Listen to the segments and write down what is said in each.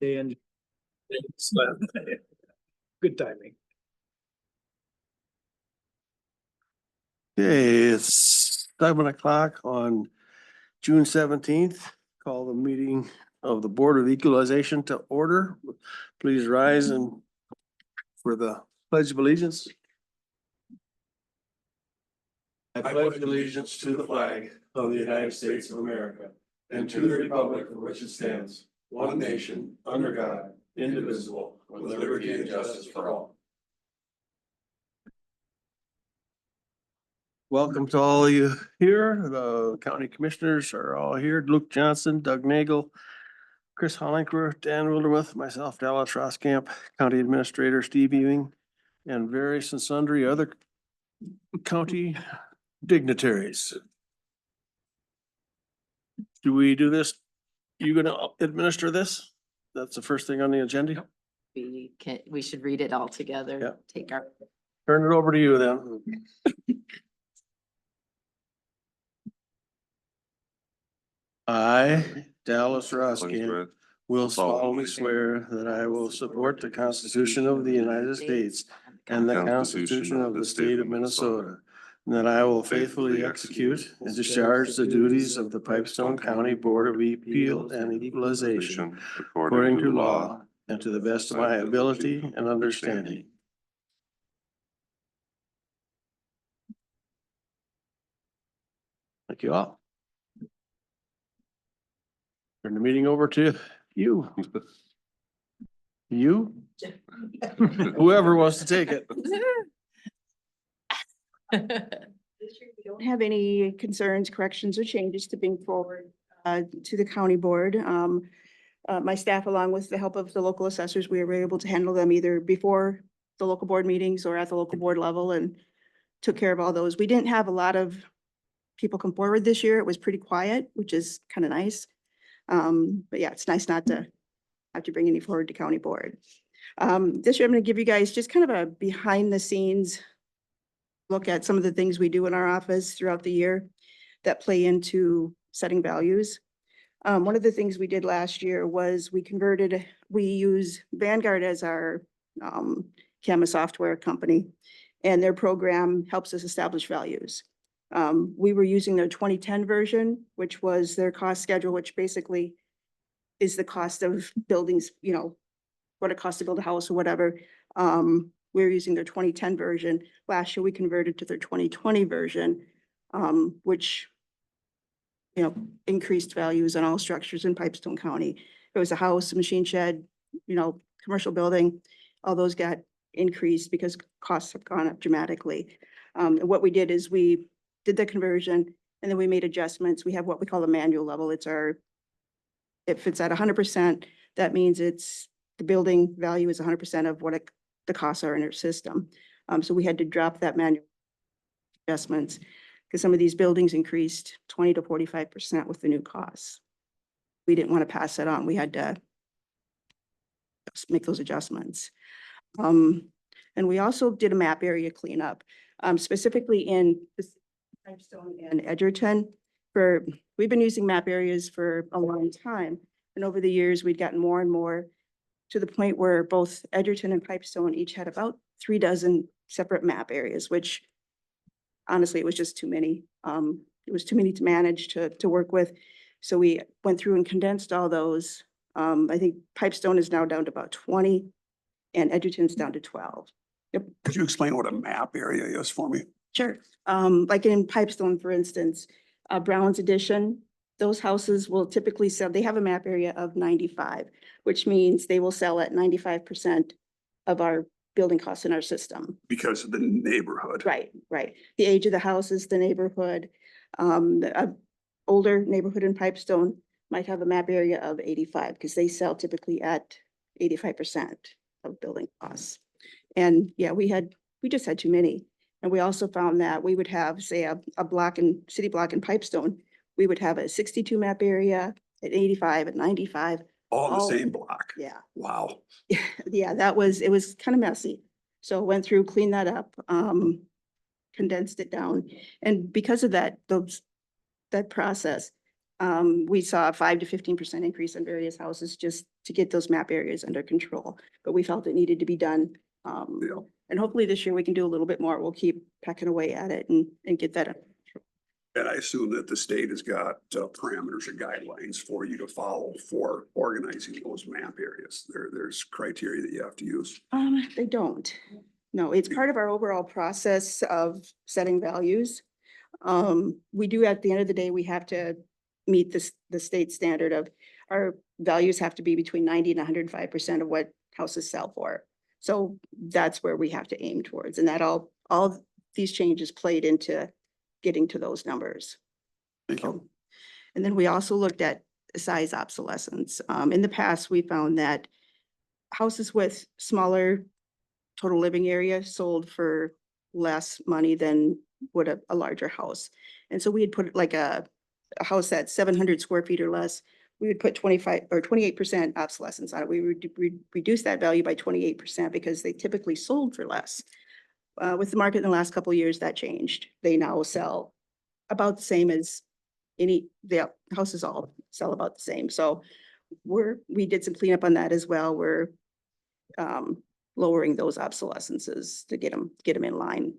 And good timing. Okay, it's 7 o'clock on June 17th. Call the meeting of the Board of Equalization to order. Please rise and for the Pledge of Allegiance. I pledge allegiance to the flag of the United States of America and to the republic for which it stands, one nation, under God, indivisible, with liberty and justice for all. Welcome to all of you here. The county commissioners are all here. Luke Johnson, Doug Nagel, Chris Hollinger, Dan Wildermuth, myself, Dallas Roskamp, County Administrator Steve Ewing, and various and sundry other county dignitaries. Do we do this? You gonna administer this? That's the first thing on the agenda? We should read it all together. Yep. Take our. Turn it over to you then. I, Dallas Roskamp, will solemnly swear that I will support the Constitution of the United States and the Constitution of the State of Minnesota, and that I will faithfully execute and discharge the duties of the Pipestone County Board of Appeal and Equalization according to law and to the best of my ability and understanding. Thank you all. Turn the meeting over to you. You? Whoever wants to take it. We don't have any concerns, corrections, or changes to bring forward to the county board. My staff, along with the help of the local assessors, we were able to handle them either before the local board meetings or at the local board level and took care of all those. We didn't have a lot of people come forward this year. It was pretty quiet, which is kind of nice. But yeah, it's nice not to have to bring any forward to county board. This year, I'm going to give you guys just kind of a behind the scenes look at some of the things we do in our office throughout the year that play into setting values. One of the things we did last year was we use Vanguard as our CAMA software company, and their program helps us establish values. We were using their 2010 version, which was their cost schedule, which basically is the cost of buildings, you know, what it costs to build a house or whatever. We were using their 2010 version. Last year, we converted to their 2020 version, which, you know, increased values on all structures in Pipestone County. It was a house, a machine shed, you know, commercial building, all those got increased because costs have gone up dramatically. And what we did is we did the conversion and then we made adjustments. We have what we call a manual level. It fits at 100%. That means the building value is 100% of what the costs are in our system. So we had to drop that manual adjustments because some of these buildings increased 20 to 45% with the new costs. We didn't want to pass that on. We had to make those adjustments. And we also did a map area cleanup, specifically in Pipestone and Edgerton. We've been using map areas for a long time. And over the years, we'd gotten more and more to the point where both Edgerton and Pipestone each had about 3 dozen separate map areas, which honestly, it was just too many. It was too many to manage to work with. So we went through and condensed all those. I think Pipestone is now down to about 20 and Edgerton's down to 12. Yep. Could you explain what a map area is for me? Sure. Like in Pipestone, for instance, Brown's Edition, those houses will typically sell, they have a map area of 95, which means they will sell at 95% of our building costs in our system. Because of the neighborhood. Right. The age of the houses, the neighborhood, older neighborhood in Pipestone might have a map area of 85 because they sell typically at 85% of building costs. And yeah, we just had too many. And we also found that we would have, say, a city block in Pipestone, we would have a 62 map area at 85, at 95. All in the same block. Yeah. Wow. Yeah, it was kind of messy. So went through, cleaned that up, condensed it down. And because of that process, We saw a 5 to 15% increase in various houses just to get those map areas under control, but we felt it needed to be done. Yeah. And hopefully this year we can do a little bit more. We'll keep pecking away at it and get that. And I assume that the state has got parameters or guidelines for you to follow for organizing those map areas. There's criteria that you have to use. They don't. No, it's part of our overall process of setting values. We do, at the end of the day, we have to meet the state standard of our values have to be between 90 and 105% of what houses sell for. So that's where we have to aim towards, and that all these changes played into getting to those numbers. Thank you. And then we also looked at size obsolescence. In the past, we found that houses with smaller total living area sold for less money than would a larger house. And so we had put like a house that's 700 square feet or less, we would put 25 or 28% obsolescence on it. We would reduce that value by 28% because they typically sold for less. With the market in the last couple of years, that changed. They now sell about the same as the houses all sell about the same. So we did some cleanup on that as well. We're lowering those obsolescences to get them in line.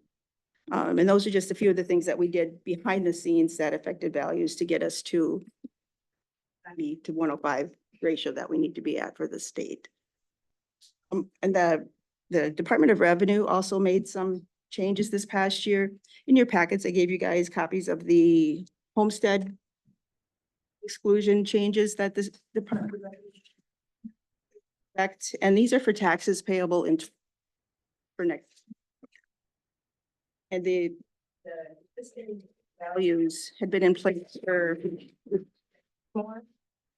And those are just a few of the things that we did behind the scenes that affected values to get us to 90 to 105 ratio that we need to be at for the state. And the Department of Revenue also made some changes this past year. In your packets, I gave you guys copies of the homestead exclusion changes that this Department of Revenue effect, and these are for taxes payable for next. And the values had been in place for more.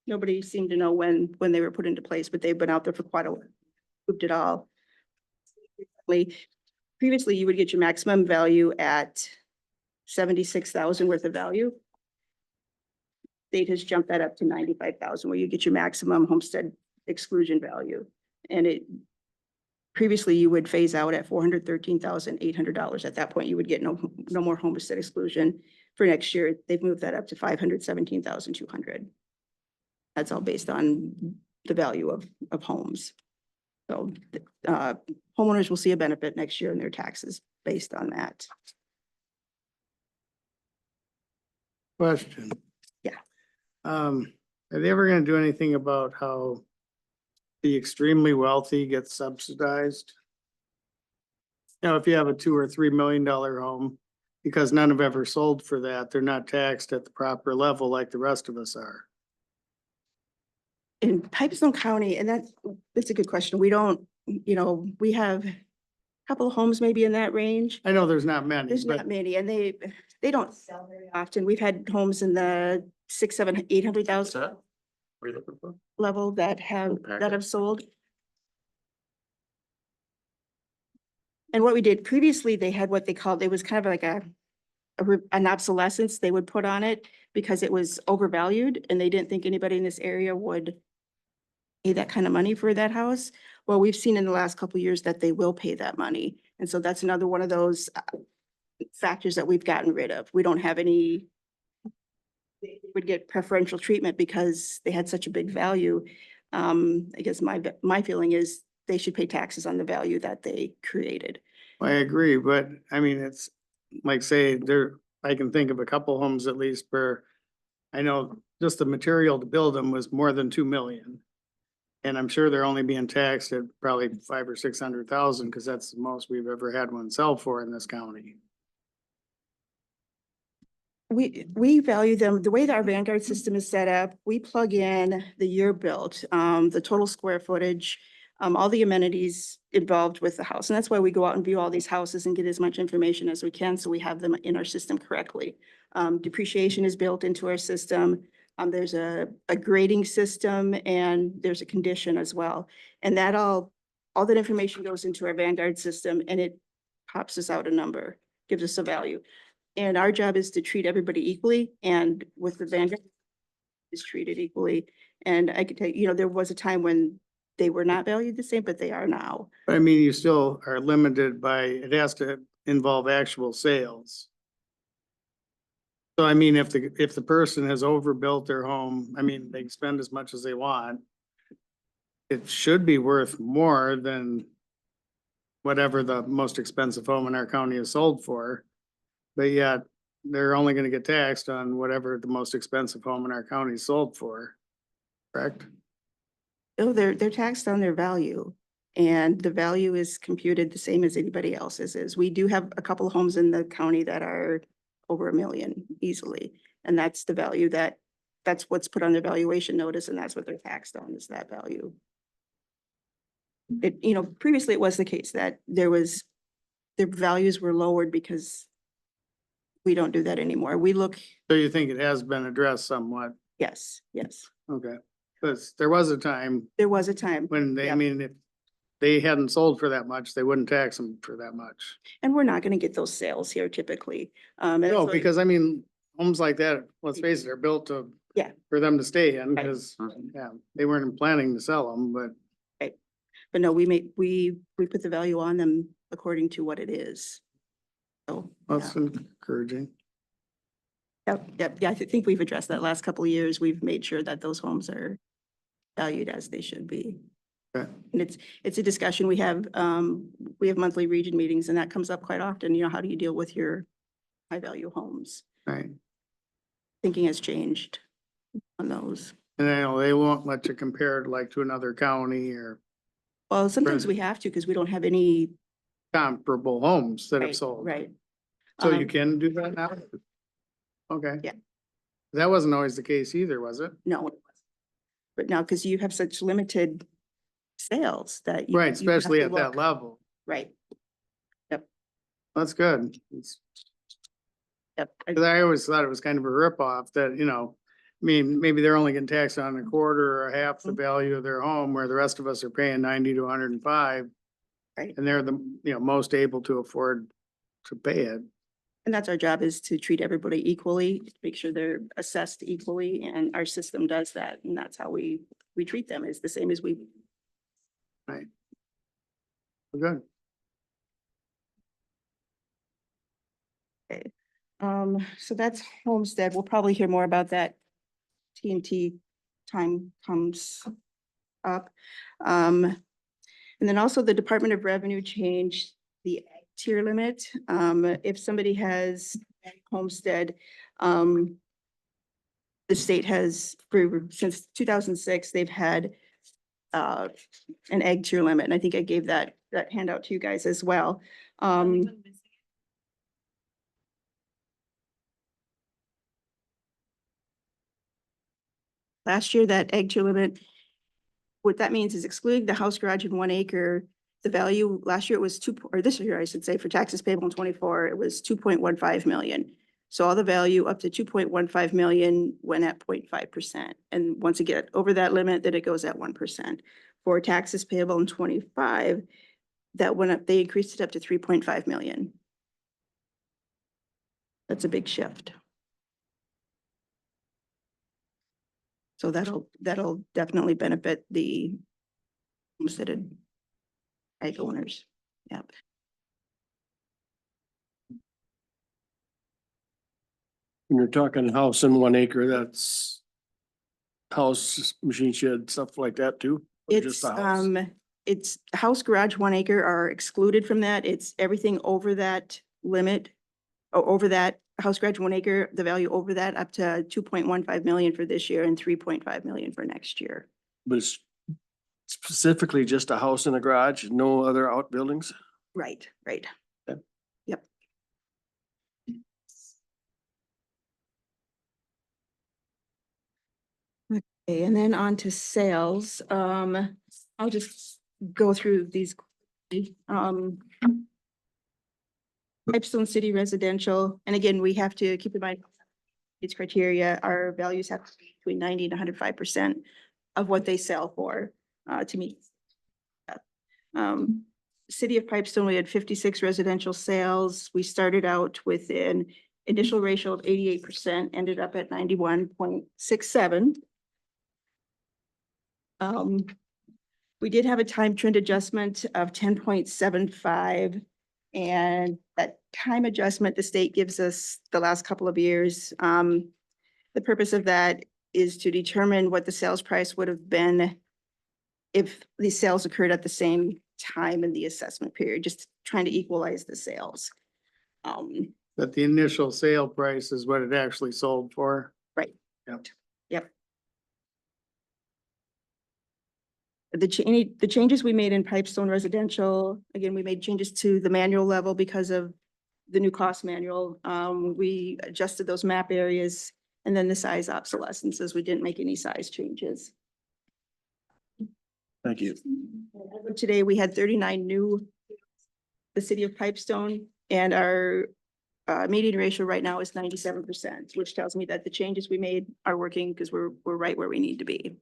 Nobody seemed to know when they were put into place, but they've been out there for quite a while. Moved it all. Previously, you would get your maximum value at 76,000 worth of value. State has jumped that up to 95,000, where you get your maximum homestead exclusion value. And previously you would phase out at $413,800. At that point, you would get no more homestead exclusion. For next year, they've moved that up to $517,200. That's all based on the value of homes. So homeowners will see a benefit next year in their taxes based on that. Question. Yeah. Are they ever gonna do anything about how the extremely wealthy get subsidized? You know, if you have a $2 or $3 million home, because none have ever sold for that, they're not taxed at the proper level like the rest of us are. In Pipestone County, and that's a good question. We don't, we have a couple of homes maybe in that range. I know there's not many, There's but not many, and they don't sell very often. We've had homes in the 600,000, 700,000, 800,000 What are you looking for? level that have sold. And what we did previously, they had what they called, it was kind of like an obsolescence they would put on it because it was overvalued and they didn't think anybody in this area would pay that kind of money for that house. Well, we've seen in the last couple of years that they will pay that money. And so that's another one of those factors that we've gotten rid of. We don't have any, they would get preferential treatment because they had such a big value. I guess my feeling is they should pay taxes on the value that they created. I agree, but I mean, it's like say I can think of a couple homes at least where I know just the material to build them was more than 2 million. And I'm sure they're only being taxed at probably 500,000 or 600,000 because that's the most we've ever had one sell for in this county. We value them, the way that our Vanguard system is set up, we plug in the year built, the total square footage, all the amenities involved with the house. And that's why we go out and view all these houses and get as much information as we can so we have them in our system correctly. Depreciation is built into our system. There's a grading system and there's a condition as well. And that all that information goes into our Vanguard system and it pops us out a number, gives us a value. And our job is to treat everybody equally, and with the Vanguard is treated equally. And I could tell you, there was a time when they were not valued the same, but they are now. But I mean, you still are limited by, it has to involve actual sales. So I mean, if the person has overbuilt their home, I mean, they can spend as much as they want. It should be worth more than whatever the most expensive home in our county is sold for. But yet, they're only gonna get taxed on whatever the most expensive home in our county is sold for. Correct? Oh, they're taxed on their value. And the value is computed the same as anybody else's is. We do have a couple of homes in the county that are over $1 million easily. And that's the value that's what's put on their valuation notice, and that's what they're taxed on, is that value. It, previously it was the case that their values were lowered because we don't do that anymore. We look, So you think it has been addressed somewhat? yes, Okay. Because there was a time there was a time. when they, I Yep. mean, if they hadn't sold for that much, they wouldn't tax them for that much. And we're not gonna get those sales here typically. And that's No, why- because I mean, homes like that, let's face it, they're built to. Yeah. For them to stay in, Right. because, yeah, they weren't planning to sell them, but But no, we put the value on them according to what it is. So, that's yeah. encouraging. Yeah, I think we've addressed that last couple of years. We've made sure that those homes are valued as they should be. Okay. And it's a discussion we have monthly region meetings, and that comes up quite often. How do you deal with your high value homes? Right. Thinking has changed on those. And I know they won't let you compare it like to another county or Well, sometimes Right. we have to because we don't have any. comparable homes that have Right, sold. right. So you Um, can do that now? Okay. Yeah. That wasn't always the case either, was it? No. But now, because you have such limited sales that. Right, you have especially to at that look. level. Right. That's good. Yep. Cause I always thought it was kind of a ripoff that, I mean, maybe they're only getting taxed on a quarter or half the Mhm. value of their home, where the rest of us are paying 90 to 105. Right. And they're the, most able to afford to pay it. And that's our job, is to treat everybody equally, make sure they're assessed equally, and our system does that. And that's how we treat them, is the same as we. Good. So that's Homestead. We'll probably hear more about that. TNT time comes up. And then also the Department of Revenue changed the tier limit. If somebody has homestead, the state has, since 2006, they've had an egg tier limit, and I think I gave that handout to you guys as well. Last year, that egg tier limit, what that means is excluding the house garage in 1 acre, the value last year it was or this year, I should say, for taxes payable in 24, it was 2.15 million. So all the value up to 2.15 million went at 0.5%. And once you get over that limit, then it goes at 1%. For taxes payable in 25, that went up, they increased it up to 3.5 million. That's a big shift. So that'll definitely benefit the homesteaded egg owners. Yep. When you're talking house in 1 acre, that's house, machine shed, stuff like that too? Or just It's, the house? it's house, garage, 1 acre are excluded from that. It's everything over that limit. Or over that house, garage, 1 acre, the value over that up to 2.15 million for this year and 3.5 million for next year. But it's specifically just a house and a garage, no other outbuildings? Right. Okay. Yep. Okay, and then on to sales. I'll just go through these. Pipestone City Residential, and again, we have to keep in mind its criteria, our values have to be between 90 and 105% of what they sell for, to meet. City of Pipestone, we had 56 residential sales. We started out with an initial ratio of 88%, ended up at 91.67. We did have a time trend adjustment of 10.75, and that time adjustment the state gives us the last couple of years. The purpose of that is to determine what the sales price would have been if these sales occurred at the same time in the assessment period, just trying to equalize the sales. But the initial sale price is what it actually sold for. Right. Yep. Yep. The changes we made in Pipestone residential, again, we made changes to the manual level because of the new cost manual. We adjusted those map areas, and then the size obsolescences, we didn't make any size changes. Thank you. Today, we had 39 new, the city of Pipestone, and our median ratio right now is 97%, which tells me that the changes we made are working because we're right where we need to be.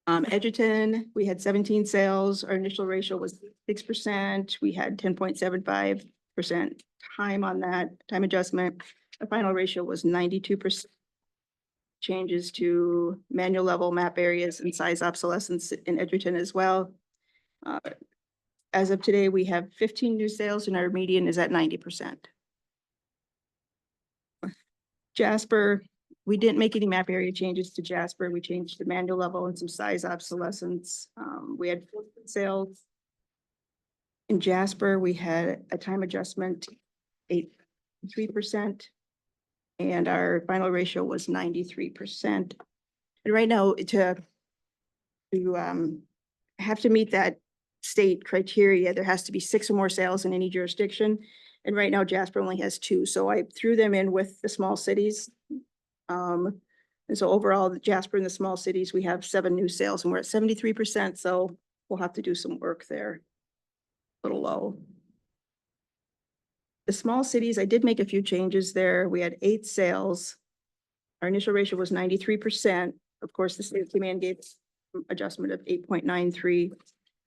Edgerton, we had 17 sales. Our initial ratio was 6%. We had 10.75% time on that time adjustment. The final ratio was 92%. Changes to manual level map areas and size obsolescence in Edgerton as well. As of today, we have 15 new sales and our median is at 90%. Jasper, we didn't make any map area changes to Jasper. We changed the manual level and some size obsolescence. We had 4 sales. In Jasper, we had a time adjustment, 3%. And our final ratio was 93%. And right now, to have to meet that state criteria, there has to be 6 or more sales in any jurisdiction. And right now Jasper only has 2. So I threw them in with the small cities. And so overall, the Jasper and the small cities, we have 7 new sales and we're at 73%. So we'll have to do some work there. A little low. The small cities, I did make a few changes there. We had 8 sales. Our initial ratio was 93%. Of course, the state command gave adjustment of 8.93.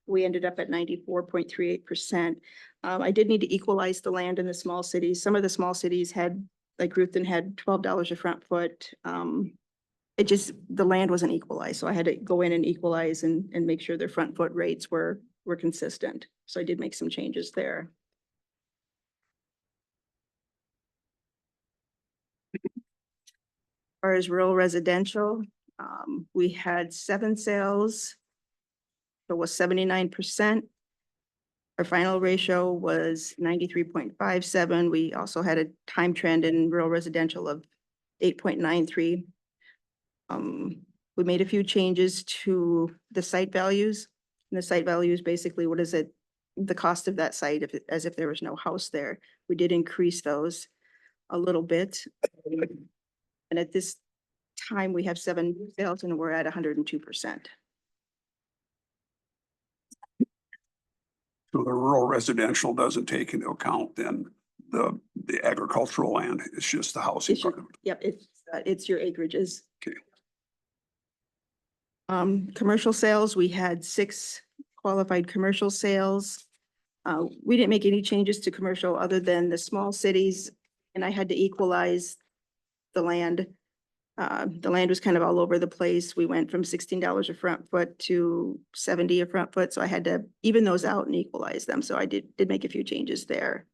We ended up at 94.38%. I did need to equalize the land in the small cities. Some of the small cities had, like Ruthven had $12 a front foot. It just, the land wasn't equalized. So I had to go in and equalize and make sure their front foot rates were consistent. So I did make some changes there. As far as rural residential, we had 7 sales. It was 79%. Our final ratio was 93.57. We also had a time trend in rural residential of 8.93. We made a few changes to the site values. And the site values, basically, what is it? The cost of that site, as if there was no house there. We did increase those a little bit. And at this time, we have 7 sales and we're at 102%. So the rural residential doesn't take into account then the agricultural land. It's just the housing part of it. Yep, it's your acreages. Okay. Commercial sales, we had 6 qualified commercial sales. We didn't make any changes to commercial other than the small cities, and I had to equalize the land. The land was kind of all over the place. We went from $16 a front foot to 70 a front foot. So I had to even those out and equalize them. So I did make a few changes there.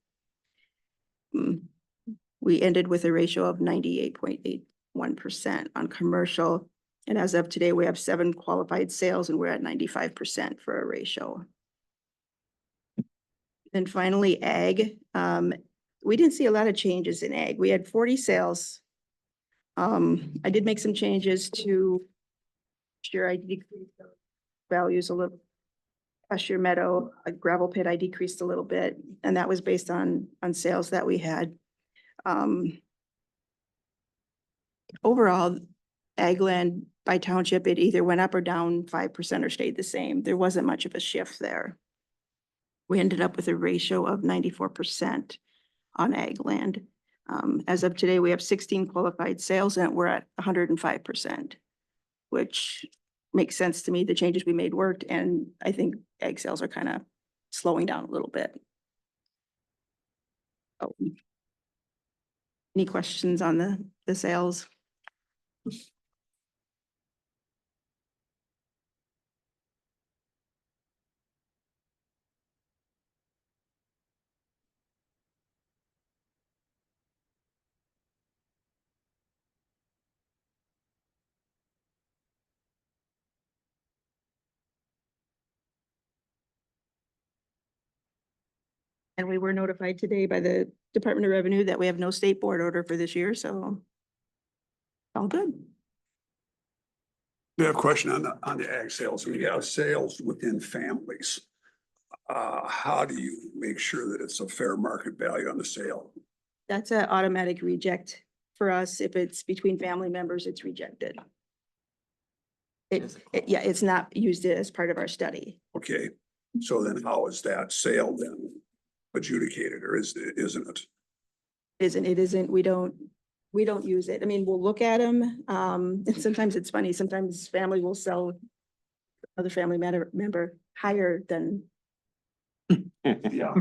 We ended with a ratio of 98.81% on commercial. And as of today, we have 7 qualified sales and we're at 95% for a ratio. And finally, ag. We didn't see a lot of changes in ag. We had 40 sales. I did make some changes to sure I decreased the values a little. Pasture meadow, a gravel pit, I decreased a little bit, and that was based on sales that we had. Overall, ag land by township, it either went up or down 5% or stayed the same. There wasn't much of a shift there. We ended up with a ratio of 94% on ag land. As of today, we have 16 qualified sales and we're at 105%, which makes sense to me. The changes we made worked, and I think ag sales are kind of slowing down a little bit. Oh. Any questions on the sales? And we were notified today by the Department of Revenue that we have no state board order for this year, so all good. I have a question on the ag sales. When you have sales within families, how do you make sure that it's a fair market value on the sale? That's an automatic reject for us. If it's between family members, it's rejected. Yeah, it's not used as part of our study. Okay, so then how is that sale then adjudicated, or isn't it? It isn't, we don't use it. I mean, we'll look at them. And sometimes it's funny, sometimes family will sell other family member higher than Yeah.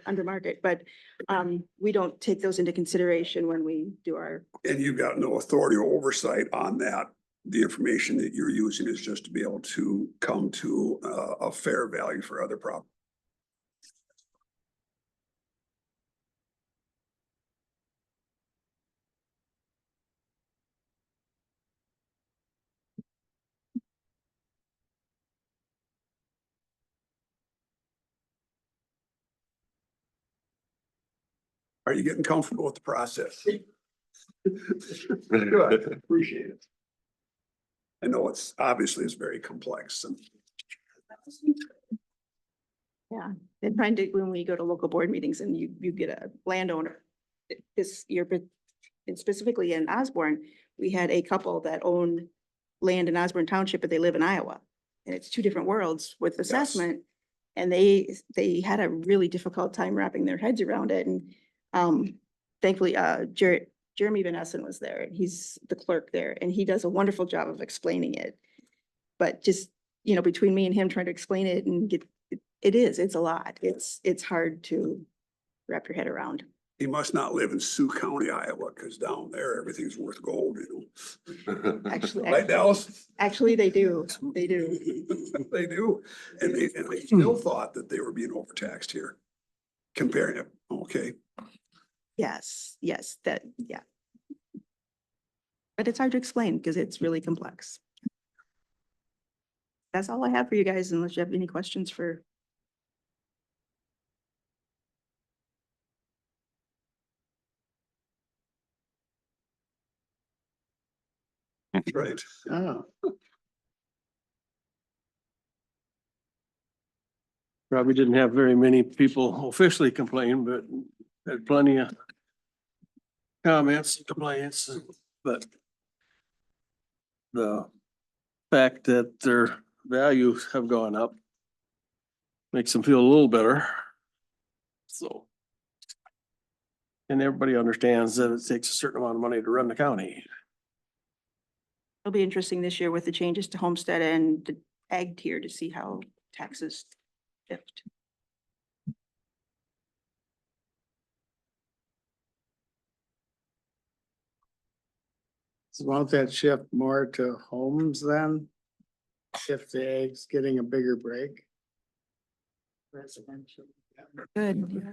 under market, but we don't take those into consideration when we do our, And you've got no authority or oversight on that. The information that you're using is just to be able to come to a fair value for other property. Are you getting comfortable with the process? Good, appreciate it. I know it's it's very complex and yeah. And trying to, when we go to local board meetings and you get a landowner this year, but and specifically in Osborne, we had a couple that own land in Osborne Township, but they live in Iowa. And it's two different worlds with assessment. And they had a really difficult time wrapping their heads around it. And thankfully, Jeremy Van Essen was there, and he's the clerk there, and he does a wonderful job of explaining it. But just, between me and him trying to explain it and it's a lot. It's hard to wrap your head around. he must not live in Sioux County, Iowa, because down there, everything's worth gold, Actually, Right, Dallas? actually, they do. They do. They do, and they still thought that they were being overtaxed here. Comparing it, okay. Yes, yeah. But it's hard to explain because it's really complex. That's all I have for you guys, unless you have any questions for. Right. Oh. Probably didn't have very many people officially complain, but had plenty of comments, and complaints, but the fact that their values have gone up makes them feel a little better. So. And everybody understands that it takes a certain amount of money to run the county. It'll be interesting this year with the changes to homestead and the ag tier to see how taxes shift. So won't that shift more to homes then? If the ag's getting a bigger break? Residential. Good. Yeah.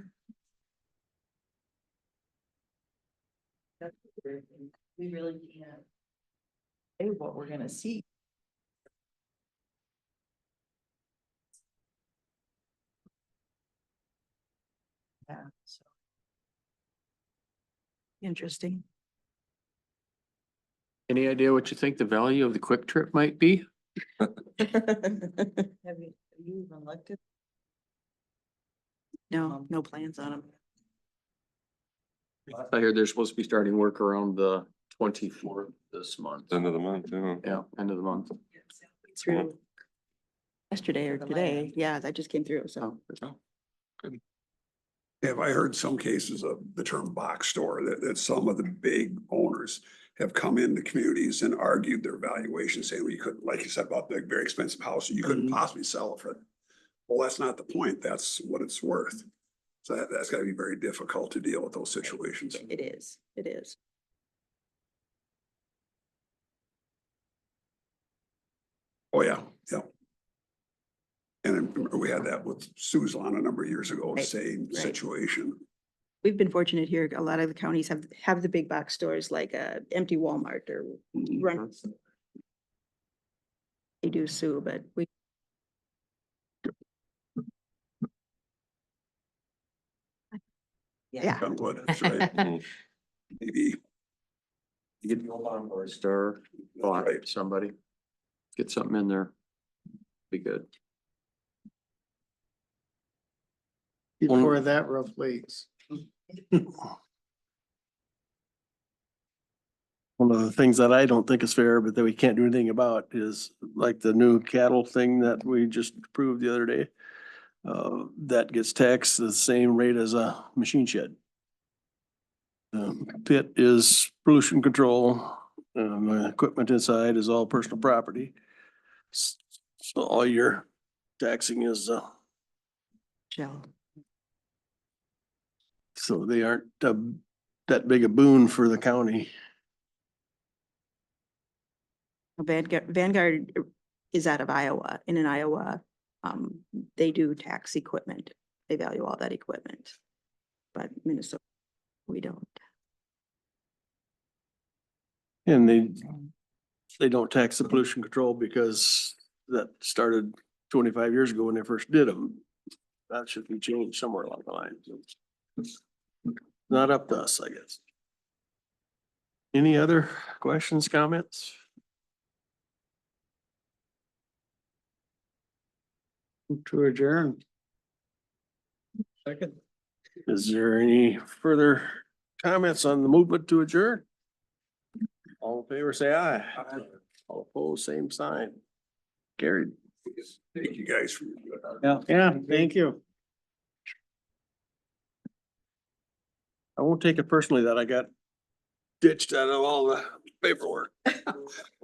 That's the weird thing. We really can't say what we're gonna see. Yeah, so. Interesting. Any idea what you think the value of the Quick Trip might be? Have you even looked at? No plans on them. I hear they're supposed to be starting work around the 24th this month. End of the month, yeah. Yeah, end of the month. Through yesterday or The today. land. Yeah, that just came through. So Have I heard some cases of the term box store, that some of the big owners have come into communities and argued their valuation, saying, well, you couldn't, like you said about the very expensive house, you couldn't possibly sell it for it. Well, that's not the point. That's what it's worth. So that's gotta be very difficult to deal with those situations. it is. It is. Oh, yeah, yeah. And I remember we had that with Suzlon a number of years ago, Right, same right. situation. We've been fortunate here. A lot of the counties have the big box stores like a empty Walmart or run. They do sue, but Yeah. on wood, that's right. Maybe, You get the old onboard star, block Right. somebody. Get something in there. Be good. Before that roof leaks. One of the things that I don't think is fair, but that we can't do anything about is like the new cattle thing that we just approved the other day. That gets taxed the same rate as a machine shed. Pit is pollution control, the equipment inside is all personal property. So all your taxing is, Shell. so they aren't, that big a boon for the county. Vanguard is out of Iowa, and in Iowa, they do tax equipment. They value all that equipment. But Minnesota, we don't. And they don't tax the pollution control because that started 25 years ago when they first did them. That should be changed somewhere along the line. Not up to us, I guess. Any other questions, comments? To adjourn. Second. Is there any further comments on the movement to adjourn? All in favor, say aye. All opposed, same sign. Carried. thank you guys for. Yeah, thank you. I won't take it personally that I got ditched out of all the paperwork.